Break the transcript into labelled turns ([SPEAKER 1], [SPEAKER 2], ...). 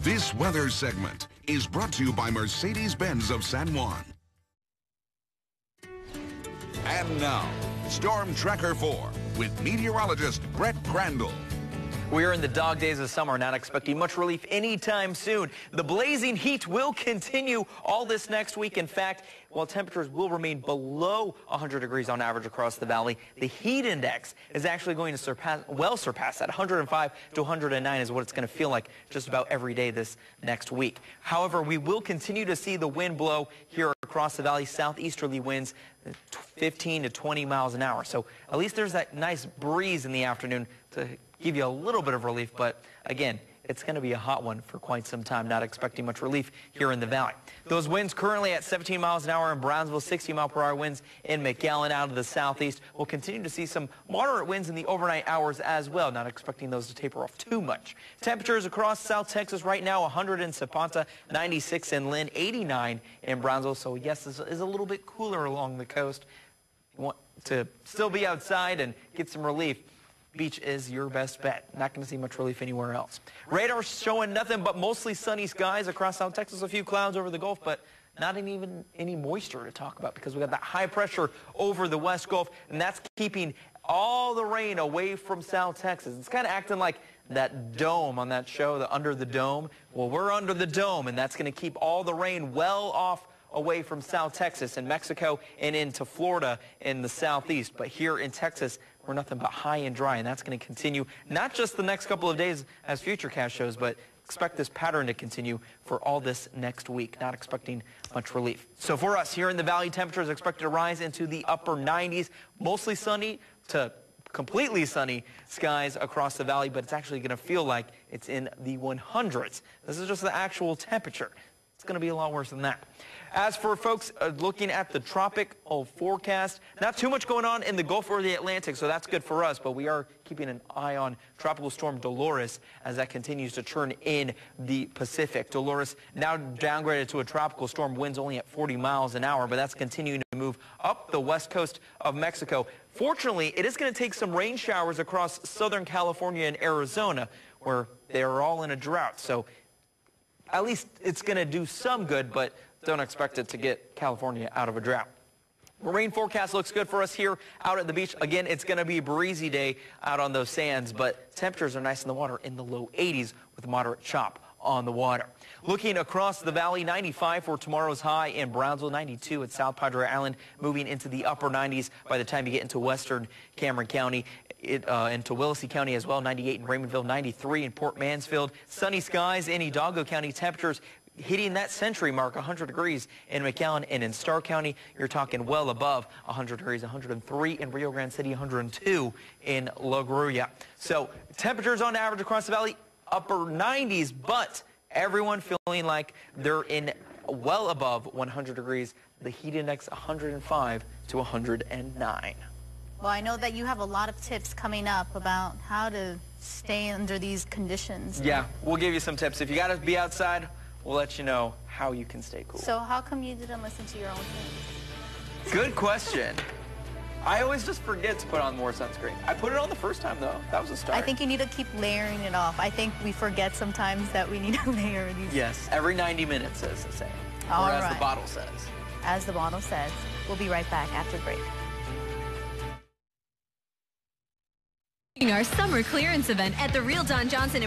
[SPEAKER 1] This weather segment is brought to you by Mercedes-Benz of San Juan. And now, Storm Tracker 4 with meteorologist Grande.
[SPEAKER 2] We're in the dog days of summer, not expecting much relief anytime soon. The blazing heat will continue all this next week. In fact, while temperatures will remain below 100 degrees on average across the valley, the heat index is actually going to surpass that. 105 to 109 is what it's going to feel like just about every day this next week. However, we will continue to see the wind blow here across the valley, southeasterly winds 15 to 20 miles an hour. So at least there's that nice breeze in the afternoon to give you a little bit of relief, but again, it's going to be a hot one for quite some time. Not expecting much relief here in the valley. Those winds currently at 17 miles an hour in Brownsville, 60-mile-per-hour winds in McAllen out of the southeast. We'll continue to see some moderate winds in the overnight hours as well. Not expecting those to taper off too much. Temperatures across South Texas right now, 100 in Zapata, 96 in Lynn, 89 in Brownsville. So yes, this is a little bit cooler along the coast. You want to still be outside and get some relief. Beach is your best bet. Not going to see much relief anywhere else. Radar showing nothing but mostly sunny skies across South Texas. A few clouds over the Gulf, but not even any moisture to talk about because we got that high pressure over the West Gulf, and that's keeping all the rain away from South Texas. It's kind of acting like that dome on that show, the Under the Dome. Well, we're under the dome, and that's going to keep all the rain well off away from South Texas and Mexico and into Florida in the southeast. But here in Texas, we're nothing but high and dry, and that's going to continue not just the next couple of days as Futurecast shows, but expect this pattern to continue for all this next week. Not expecting much relief. So for us here in the valley, temperatures are expected to rise into the upper 90s, mostly sunny to completely sunny skies across the valley, but it's actually going to feel like it's in the 100s. This is just the actual temperature. It's going to be a lot worse than that. As for folks looking at the tropical forecast, not too much going on in the Gulf or the Atlantic, so that's good for us, but we are keeping an eye on Tropical Storm Dolores as that continues to turn in the Pacific. Dolores now downgraded to a tropical storm, winds only at 40 miles an hour, but that's continuing to move up the west coast of Mexico. Fortunately, it is going to take some rain showers across Southern California and Arizona, where they are all in a drought. So at least it's going to do some good, but don't expect it to get California out of a drought. Marine forecast looks good for us here out at the beach. Again, it's going to be a breezy day out on those sands, but temperatures are nice in the water in the low 80s with moderate chop on the water. Looking across the valley, 95 for tomorrow's high in Brownsville, 92 at South Padre Island, moving into the upper 90s by the time you get into western Cameron County. Into Willacy County as well, 98 in Raymondville, 93 in Port Mansfield. Sunny skies in Hidalgo County, temperatures hitting that century mark, 100 degrees in McAllen, and in Starr County, you're talking well above 100 degrees, 103 in Rio Grande City, 102 in La Grulla. So temperatures on average across the valley, upper 90s, but everyone feeling like they're in well above 100 degrees. The heat index 105 to 109.
[SPEAKER 3] Well, I know that you have a lot of tips coming up about how to stay under these conditions.
[SPEAKER 2] Yeah, we'll give you some tips. If you got to be outside, we'll let you know how you can stay cool.
[SPEAKER 3] So how come you didn't listen to your own tips?
[SPEAKER 2] Good question. I always just forget to put on more sunscreen. I put it on the first time, though. That was a start.
[SPEAKER 3] I think you need to keep layering it off. I think we forget sometimes that we need to layer these.
[SPEAKER 2] Yes, every 90 minutes, as they say.
[SPEAKER 3] All
[SPEAKER 2] or as
[SPEAKER 3] right.
[SPEAKER 2] the bottle says.
[SPEAKER 3] As the bottle says. We'll be right back after the break.
[SPEAKER 4] Our summer clearance event at the Real Don Johnson